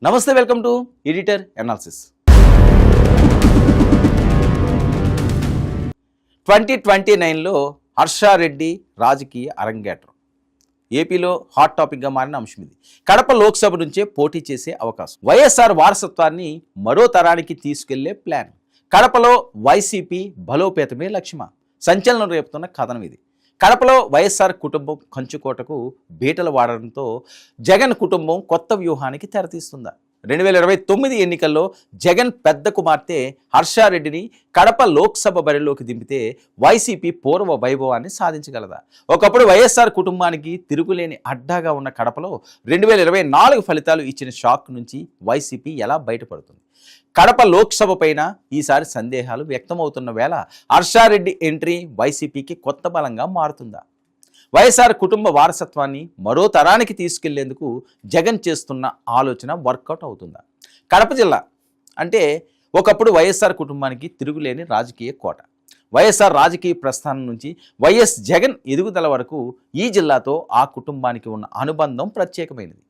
నమస్తే, welcome to editor analysis. 2029లో హర్షారెడ్డి రాజకీయ అరంగేట్రం. ఏపీలో హాట్ టాపిక్గా మారిన అంశం ఇది. కడప లోక్సభ నుంచే పోటీ చేసే అవకాశం. వైఎస్ఆర్ వారసత్వాన్ని మరో తరానికి తీసుకెళ్లే ప్లాన్. కడపలో వైసీపీ బలోపేతమే లక్ష్యమా? సంచలనం రేపుతున్న కథనం ఇది. కడపలో వైఎస్ఆర్ కుటుంబం కంచుకోటకు బీటలు వాడడంతో జగన్ కుటుంబం కొత్త వ్యూహానికి తెరతీస్తుందా? 2029 ఎన్నికల్లో జగన్ పెద్ద కుమార్తె హర్షారెడ్డిని కడప లోక్సభ బరిలోకి దింపితే వైసీపీ పూర్వ వైభవాన్ని సాధించగలదా? ఒకప్పుడు వైఎస్ఆర్ కుటుంబానికి తిరుగులేని అడ్డాగా ఉన్న కడపలో 2024 ఫలితాలు ఇచ్చిన షాక్ నుంచి వైసీపీ ఎలా బయటపడుతుంది? కడప లోక్సభ పైన ఈసారి సందేహాలు వ్యక్తమవుతున్న వేళ హర్షారెడ్డి ఎంట్రీ వైసీపీకి కొత్త బలంగా మారుతుందా? వైఎస్ఆర్ కుటుంబ వారసత్వాన్ని మరో తరానికి తీసుకెళ్లేందుకు జగన్ చేస్తున్న ఆలోచన వర్కౌట్ అవుతుందా? కడప జిల్లా అంటే ఒకప్పుడు వైఎస్ఆర్ కుటుంబానికి తిరుగులేని రాజకీయ కోట. వైఎస్ఆర్ రాజకీయ ప్రస్థానం నుంచి వైఎస్ జగన్ ఎదుగుదల వరకు ఈ జిల్లాతో ఆ కుటుంబానికి ఉన్న అనుబంధం ప్రత్యేకమైనది.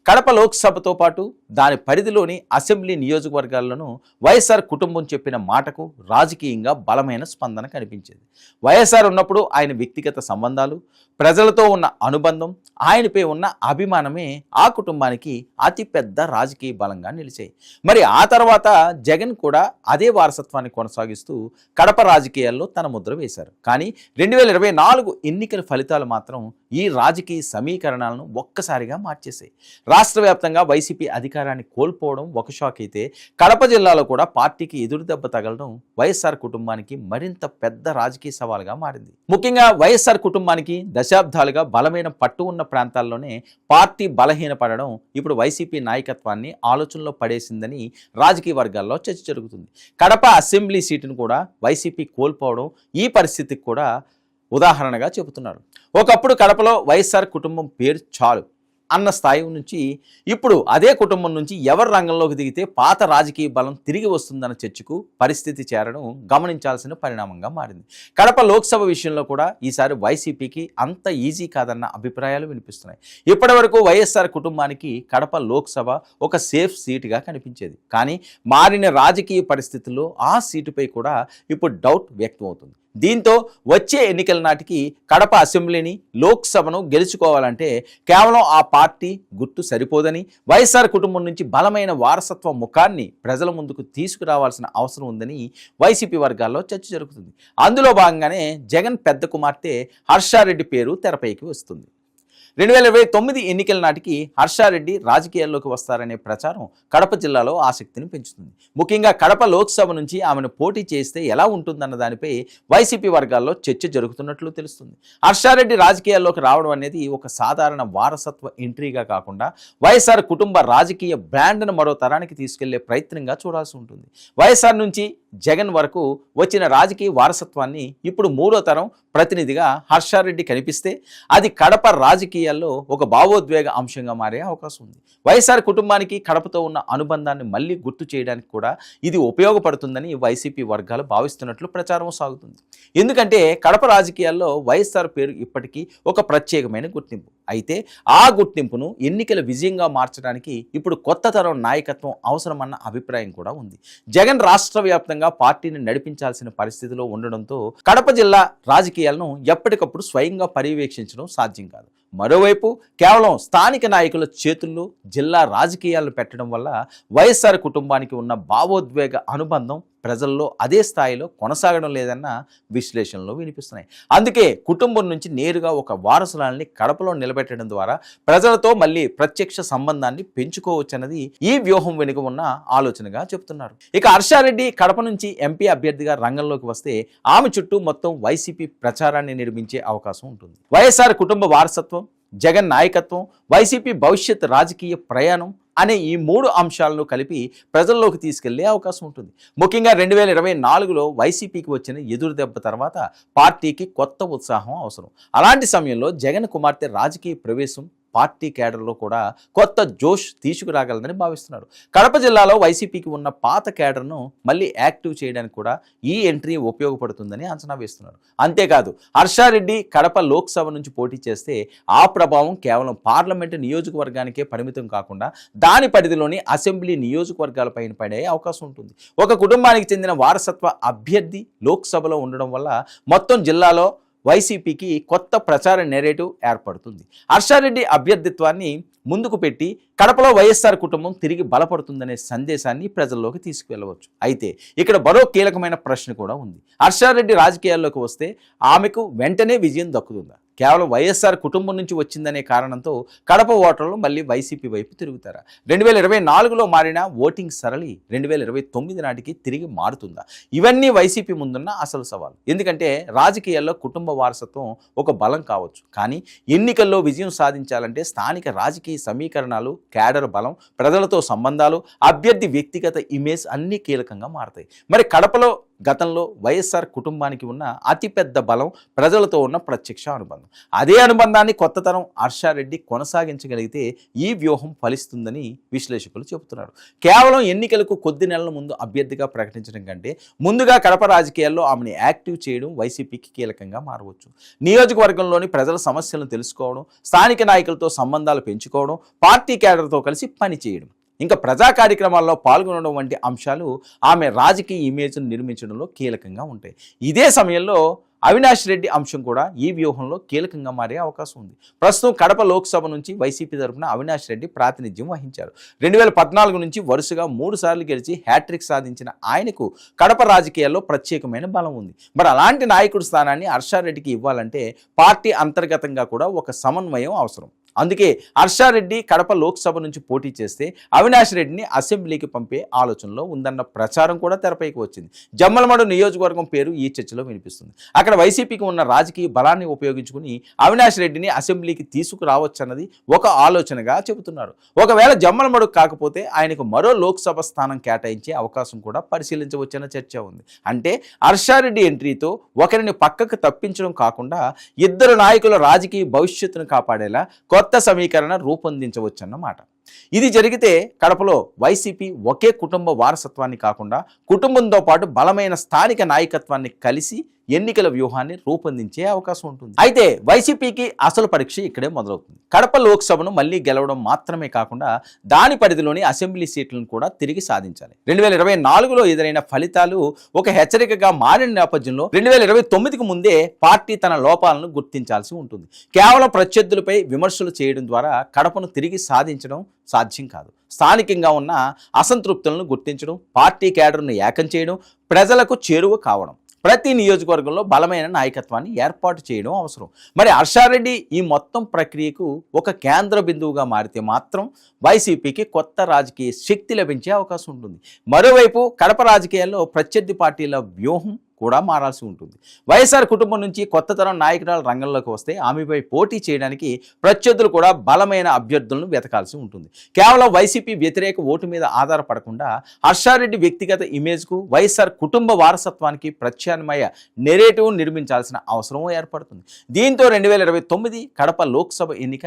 కడప లోక్సభతో పాటు దాని పరిధిలోని అసెంబ్లీ నియోజకవర్గాల్లోనూ వైఎస్ఆర్ కుటుంబం చెప్పిన మాటకు రాజకీయంగా బలమైన స్పందన కనిపించేది. వైఎస్ఆర్ ఉన్నప్పుడు ఆయన వ్యక్తిగత సంబంధాలు, ప్రజలతో ఉన్న అనుబంధం, ఆయనపై ఉన్న అభిమానమే ఆ కుటుంబానికి అతిపెద్ద రాజకీయ బలంగా నిలిచాయి. మరి ఆ తర్వాత జగన్ కూడా అదే వారసత్వాన్ని కొనసాగిస్తూ కడప రాజకీయాల్లో తన ముద్ర వేశారు. కానీ 2024 ఎన్నికల ఫలితాలు మాత్రం ఈ రాజకీయ సమీకరణాలను ఒక్కసారిగా మార్చేశాయి. రాష్ట్ర వ్యాప్తంగా వైసీపీ అధికారాన్ని కోల్పోవడం ఒక షాక్ అయితే, కడప జిల్లాలో కూడా పార్టీకి ఎదురుదెబ్బ తగలడం వైఎస్ఆర్ కుటుంబానికి మరింత పెద్ద రాజకీయ సవాల్గా మారింది. ముఖ్యంగా వైఎస్ఆర్ కుటుంబానికి దశాబ్దాలుగా బలమైన పట్టు ఉన్న ప్రాంతాల్లోనే పార్టీ బలహీనపడడం ఇప్పుడు వైసీపీ నాయకత్వాన్ని ఆలోచనలో పడేసిందని రాజకీయ వర్గాల్లో చర్చ జరుగుతుంది. కడప అసెంబ్లీ సీటును కూడా వైసీపీ కోల్పోవడం ఈ పరిస్థితికి కూడా ఉదాహరణగా చెబుతున్నారు. ఒకప్పుడు కడపలో వైఎస్ఆర్ కుటుంబం పేరు చాలు అన్న స్థాయి నుంచి ఇప్పుడు అదే కుటుంబం నుంచి ఎవరు రంగంలోకి దిగితే పాత రాజకీయ బలం తిరిగి వస్తుందన్న చర్చకు పరిస్థితి చేరడం గమనించాల్సిన పరిణామంగా మారింది. కడప లోక్సభ విషయంలో కూడా ఈసారి వైసీపీకి అంత ఈజీ కాదన్న అభిప్రాయాలు వినిపిస్తున్నాయి. ఇప్పటి వరకు వైఎస్ఆర్ కుటుంబానికి కడప లోక్సభ ఒక సేఫ్ సీటుగా కనిపించేది. కానీ మారిన రాజకీయ పరిస్థితుల్లో ఆ సీటుపై కూడా ఇప్పుడు డౌట్ వ్యక్తమవుతుంది. దీంతో వచ్చే ఎన్నికల నాటికి కడప అసెంబ్లీని, లోక్సభను గెలుచుకోవాలంటే కేవలం ఆ పార్టీ గుర్తు సరిపోదని, వైఎస్ఆర్ కుటుంబం నుంచి బలమైన వారసత్వ ముఖాన్ని ప్రజల ముందుకు తీసుకురావాల్సిన అవసరం ఉందని వైసీపీ వర్గాల్లో చర్చ జరుగుతుంది. అందులో భాగంగానే జగన్ పెద్ద కుమార్తె హర్షారెడ్డి పేరు తెరపైకి వస్తుంది. 2029 ఎన్నికల నాటికి హర్షారెడ్డి రాజకీయాల్లోకి వస్తారనే ప్రచారం కడప జిల్లాలో ఆసక్తిని పెంచుతుంది. ముఖ్యంగా కడప లోక్సభ నుంచి ఆమెను పోటీ చేస్తే ఎలా ఉంటుందన్న దానిపై వైసీపీ వర్గాల్లో చర్చ జరుగుతున్నట్లు తెలుస్తుంది. హర్షారెడ్డి రాజకీయాల్లోకి రావడం అనేది ఒక సాధారణ వారసత్వ ఎంట్రీగా కాకుండా వైఎస్ఆర్ కుటుంబ రాజకీయ బ్రాండ్ను మరో తరానికి తీసుకెళ్లే ప్రయత్నంగా చూడాల్సి ఉంటుంది. వైఎస్ఆర్ నుంచి జగన్ వరకు వచ్చిన రాజకీయ వారసత్వాన్ని ఇప్పుడు మూడో తరం ప్రతినిధిగా హర్షారెడ్డి కనిపిస్తే అది కడప రాజకీయాల్లో ఒక భావోద్వేగ అంశంగా మారే అవకాశం ఉంది. వైఎస్ఆర్ కుటుంబానికి కడపతో ఉన్న అనుబంధాన్ని మళ్ళీ గుర్తు చేయడానికి కూడా ఇది ఉపయోగపడుతుందని వైసీపీ వర్గాలు భావిస్తున్నట్లు ప్రచారం సాగుతుంది. ఎందుకంటే కడప రాజకీయాల్లో వైఎస్ఆర్ పేరు ఇప్పటికీ ఒక ప్రత్యేకమైన గుర్తింపు. అయితే ఆ గుర్తింపును ఎన్నికల విజయంగా మార్చడానికి ఇప్పుడు కొత్త తరం నాయకత్వం అవసరమన్న అభిప్రాయం కూడా ఉంది. జగన్ రాష్ట్ర వ్యాప్తంగా పార్టీని నడిపించాల్సిన పరిస్థితిలో ఉండడంతో కడప జిల్లా రాజకీయాలను ఎప్పటికప్పుడు స్వయంగా పర్యవేక్షించడం సాధ్యం కాదు. మరోవైపు కేవలం స్థానిక నాయకుల చేతుల్లో జిల్లా రాజకీయాలను పెట్టడం వల్ల వైఎస్ఆర్ కుటుంబానికి ఉన్న భావోద్వేగ అనుబంధం ప్రజల్లో అదే స్థాయిలో కొనసాగడం లేదన్న విశ్లేషణలు వినిపిస్తున్నాయి. అందుకే కుటుంబం నుంచి నేరుగా ఒక వారసురాల్ని కడపలో నిలబెట్టడం ద్వారా ప్రజలతో మళ్ళీ ప్రత్యక్ష సంబంధాన్ని పెంచుకోవచ్చన్నది ఈ వ్యూహం వెనుక ఉన్న ఆలోచనగా చెబుతున్నారు. ఇక హర్షారెడ్డి కడప నుంచి ఎంపీ అభ్యర్థిగా రంగంలోకి వస్తే ఆమె చుట్టూ మొత్తం వైసీపీ ప్రచారాన్ని నిర్మించే అవకాశం ఉంటుంది. వైఎస్ఆర్ కుటుంబ వారసత్వం, జగన్ నాయకత్వం, వైసీపీ భవిష్యత్ రాజకీయ ప్రయాణం అనే ఈ మూడు అంశాలను కలిపి ప్రజల్లోకి తీసుకెళ్లే అవకాశం ఉంటుంది. ముఖ్యంగా 2024లో వైసీపీకి వచ్చిన ఎదురుదెబ్బ తర్వాత పార్టీకి కొత్త ఉత్సాహం అవసరం. అలాంటి సమయంలో జగన్ కుమార్తె రాజకీయ ప్రవేశం పార్టీ కేడర్లో కూడా కొత్త జోష్ తీసుకురాగలదని భావిస్తున్నాడు. కడప జిల్లాలో వైసీపీకి ఉన్న పాత కేడర్ను మళ్ళీ యాక్టివ్ చేయడానికి కూడా ఈ ఎంట్రీ ఉపయోగపడుతుందని అంచనా వేస్తున్నాడు. అంతేకాదు హర్షారెడ్డి కడప లోక్సభ నుంచి పోటీ చేస్తే ఆ ప్రభావం కేవలం పార్లమెంటు నియోజకవర్గానికే పరిమితం కాకుండా దాని పరిధిలోని అసెంబ్లీ నియోజకవర్గాలపైన పడే అవకాశం ఉంటుంది. ఒక కుటుంబానికి చెందిన వారసత్వ అభ్యర్థి లోక్సభలో ఉండడం వల్ల మొత్తం జిల్లాలో వైసీపీకి కొత్త ప్రచార నెరేటివ్ ఏర్పడుతుంది. హర్షారెడ్డి అభ్యర్థిత్వాన్ని ముందుకు పెట్టి కడపలో వైఎస్ఆర్ కుటుంబం తిరిగి బలపడుతుందనే సందేశాన్ని ప్రజల్లోకి తీసుకువెళ్ళవచ్చు. అయితే ఇక్కడ మరో కీలకమైన ప్రశ్న కూడా ఉంది. హర్షారెడ్డి రాజకీయాల్లోకి వస్తే ఆమెకు వెంటనే విజయం దక్కుతుందా? కేవలం వైఎస్ఆర్ కుటుంబం నుంచి వచ్చిందనే కారణంతో కడప ఓటర్లు మళ్ళీ వైసీపీ వైపు తిరుగుతారా? 2024లో మారిన ఓటింగ్ సరళి 2029 నాటికి తిరిగి మారుతుందా? ఇవన్నీ వైసీపీ ముందున్న అసలు సవాలు. ఎందుకంటే రాజకీయాల్లో కుటుంబ వారసత్వం ఒక బలం కావచ్చు, కానీ ఎన్నికల్లో విజయం సాధించాలంటే స్థానిక రాజకీయ సమీకరణాలు, కేడర్ బలం, ప్రజలతో సంబంధాలు, అభ్యర్థి వ్యక్తిగత ఇమేజ్ అన్నీ కీలకంగా మారతాయి. మరి కడపలో గతంలో వైఎస్ఆర్ కుటుంబానికి ఉన్న అతిపెద్ద బలం ప్రజలతో ఉన్న ప్రత్యక్ష అనుబంధం. అదే అనుబంధాన్ని కొత్త తరం హర్షారెడ్డి కొనసాగించగలిగితే ఈ వ్యూహం ఫలిస్తుందని విశ్లేషకులు చెబుతున్నారు. కేవలం ఎన్నికలకు కొద్ది నెలల ముందు అభ్యర్థిగా ప్రకటించడం కంటే ముందుగా కడప రాజకీయాల్లో ఆమెను యాక్టివ్ చేయడం వైసీపీకి కీలకంగా మారవచ్చు. నియోజకవర్గంలోని ప్రజల సమస్యలను తెలుసుకోవడం, స్థానిక నాయకులతో సంబంధాలు పెంచుకోవడం, పార్టీ కేడర్తో కలిసి పనిచేయడం, ఇంకా ప్రజా కార్యక్రమాల్లో పాల్గొనడం వంటి అంశాలు ఆమె రాజకీయ ఇమేజ్ను నిర్మించడంలో కీలకంగా ఉంటాయి. ఇదే సమయంలో అవినాష్ రెడ్డి అంశం కూడా ఈ వ్యూహంలో కీలకంగా మారే అవకాశం ఉంది. ప్రస్తుతం కడప లోక్సభ నుంచి వైసీపీ తరఫున అవినాష్ రెడ్డి ప్రాతినిధ్యం వహించారు. 2014 నుంచి వరుసగా 3 సార్లు గెలిచి హ్యాట్రిక్ సాధించిన ఆయనకు కడప రాజకీయాల్లో ప్రత్యేకమైన బలం ఉంది. మరి అలాంటి నాయకుడి స్థానాన్ని హర్షారెడ్డికి ఇవ్వాలంటే పార్టీ అంతర్గతంగా కూడా ఒక సమన్వయం అవసరం. అందుకే హర్షారెడ్డి కడప లోక్సభ నుంచి పోటీ చేస్తే అవినాష్ రెడ్డిని అసెంబ్లీకి పంపే ఆలోచనలో ఉందన్న ప్రచారం కూడా తెరపైకి వచ్చింది. జమ్మలమడు నియోజకవర్గం పేరు ఈ చర్చలో వినిపిస్తుంది. అక్కడ వైసీపీకి ఉన్న రాజకీయ బలాన్ని ఉపయోగించుకుని అవినాష్ రెడ్డిని అసెంబ్లీకి తీసుకురావచ్చన్నది ఒక ఆలోచనగా చెబుతున్నారు. ఒకవేళ జమ్మలమడు కాకపోతే ఆయనకు మరో లోక్సభ స్థానం కేటాయించే అవకాశం కూడా పరిశీలించవచ్చన్న చర్చ ఉంది. అంటే హర్షారెడ్డి ఎంట్రీతో ఒకరిని పక్కకు తప్పించడం కాకుండా ఇద్దరు నాయకుల రాజకీయ భవిష్యత్తును కాపాడేలా కొత్త సమీకరణ రూపొందించవచ్చన్నమాట. ఇది జరిగితే కడపలో వైసీపీ ఒకే కుటుంబ వారసత్వాన్ని కాకుండా కుటుంబంతో పాటు బలమైన స్థానిక నాయకత్వాన్ని కలిసి ఎన్నికల వ్యూహాన్ని రూపొందించే అవకాశం ఉంటుంది. అయితే వైసీపీకి అసలు పరీక్ష ఇక్కడే మొదలవుతుంది. కడప లోక్సభను మళ్లీ గెలవడం మాత్రమే కాకుండా దాని పరిధిలోని అసెంబ్లీ సీట్లను కూడా తిరిగి సాధించాలి. 2024లో ఎదురైన ఫలితాలు ఒక హెచ్చరికగా మారిన నేపథ్యంలో 2029కు ముందే పార్టీ తన లోపాలను గుర్తించాల్సి ఉంటుంది. కేవలం ప్రత్యర్థులపై విమర్శలు చేయడం ద్వారా కడపను తిరిగి సాధించడం సాధ్యం కాదు. స్థానికంగా ఉన్న అసంతృప్తులను గుర్తించడం, పార్టీ కేడర్ను ఏకం చేయడం, ప్రజలకు చేరువ కావడం, ప్రతి నియోజకవర్గంలో బలమైన నాయకత్వాన్ని ఏర్పాటు చేయడం అవసరం. మరి హర్షారెడ్డి ఈ మొత్తం ప్రక్రియకు ఒక కేంద్ర బిందువుగా మారితే మాత్రం వైసీపీకి కొత్త రాజకీయ శక్తి లభించే అవకాశం ఉంటుంది. మరోవైపు కడప రాజకీయాల్లో ప్రత్యర్థి పార్టీల వ్యూహం కూడా మారాల్సి ఉంటుంది. వైఎస్ఆర్ కుటుంబం నుంచి కొత్త తరం నాయకురాలు రంగంలోకి వస్తే ఆమెపై పోటీ చేయడానికి ప్రత్యర్థులు కూడా బలమైన అభ్యర్థులను వెతకాల్సి ఉంటుంది. కేవలం వైసీపీ వ్యతిరేక ఓటు మీద ఆధారపడకుండా హర్షారెడ్డి వ్యక్తిగత ఇమేజ్కు, వైఎస్ఆర్ కుటుంబ వారసత్వానికి ప్రత్యామ్నాయ నెరేటివ్ నిర్మించాల్సిన అవసరం ఏర్పడుతుంది. దీంతో 2029 కడప లోక్సభ ఎన్నిక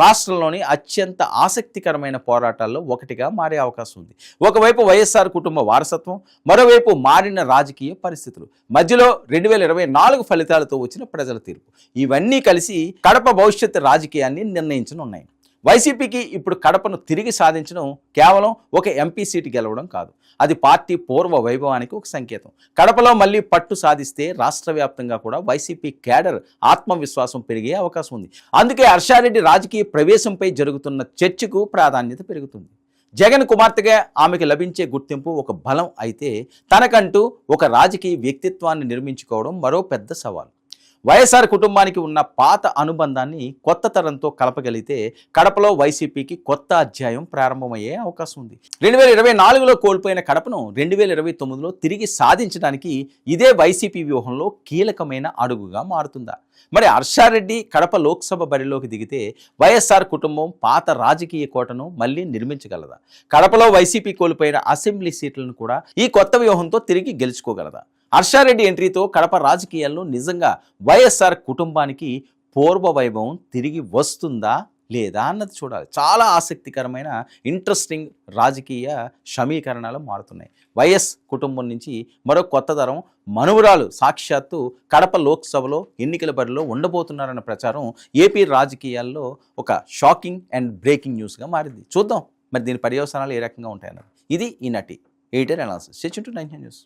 రాష్ట్రంలోని అత్యంత ఆసక్తికరమైన పోరాటాల్లో ఒకటిగా మారే అవకాశం ఉంది. ఒకవైపు వైఎస్ఆర్ కుటుంబ వారసత్వం, మరోవైపు మారిన రాజకీయ పరిస్థితులు, మధ్యలో 2024 ఫలితాలతో వచ్చిన ప్రజల తీర్పు, ఇవన్నీ కలిసి కడప భవిష్యత్తు రాజకీయాన్ని నిర్ణయించనున్నాయి. వైసీపీకి ఇప్పుడు కడపను తిరిగి సాధించడం కేవలం ఒక ఎంపీ సీటు గెలవడం కాదు, అది పార్టీ పూర్వ వైభవానికి ఒక సంకేతం. కడపలో మళ్ళీ పట్టు సాధిస్తే రాష్ట్ర వ్యాప్తంగా కూడా వైసీపీ కేడర్ ఆత్మవిశ్వాసం పెరిగే అవకాశం ఉంది. అందుకే హర్షారెడ్డి రాజకీయ ప్రవేశంపై జరుగుతున్న చర్చకు ప్రాధాన్యత పెరుగుతుంది. జగన్ కుమార్తెగా ఆమెకు లభించే గుర్తింపు ఒక బలం అయితే, తనకంటూ ఒక రాజకీయ వ్యక్తిత్వాన్ని నిర్మించుకోవడం మరో పెద్ద సవాల్. వైఎస్ఆర్ కుటుంబానికి ఉన్న పాత అనుబంధాన్ని కొత్త తరంతో కలపగలిగితే కడపలో వైసీపీకి కొత్త అధ్యాయం ప్రారంభమయ్యే అవకాశం ఉంది. 2024లో కోల్పోయిన కడపను 2029లో తిరిగి సాధించడానికి ఇదే వైసీపీ వ్యూహంలో కీలకమైన అడుగుగా మారుతుందా? మరి హర్షారెడ్డి కడప లోక్సభ బరిలోకి దిగితే వైఎస్ఆర్ కుటుంబం పాత రాజకీయ కోటను మళ్ళీ నిర్మించగలదా? కడపలో వైసీపీ కోల్పోయిన అసెంబ్లీ సీట్లను కూడా ఈ కొత్త వ్యూహంతో తిరిగి గెలుచుకోగలదా? హర్షారెడ్డి ఎంట్రీతో కడప రాజకీయాల్లో నిజంగా వైఎస్ఆర్ కుటుంబానికి పూర్వ వైభవం తిరిగి వస్తుందా లేదా అన్నది చూడాలి. చాలా ఆసక్తికరమైన ఇంట్రెస్టింగ్ రాజకీయ సమీకరణాలు మారుతున్నాయి. వైఎస్ కుటుంబం నుంచి మరో కొత్త తరం మనువురాలు సాక్షాత్తు కడప లోక్సభలో ఎన్నికల బరిలో ఉండబోతున్నారన్న ప్రచారం ఏపీ రాజకీయాల్లో ఒక షాకింగ్ అండ్ బ్రేకింగ్ న్యూస్గా మారింది. చూద్దాం మరి దీని పర్యవసానాలు ఏ రకంగా ఉంటాయన్నది. ఇది ఈనాటి editor analysis. Stay tuned to 99 news.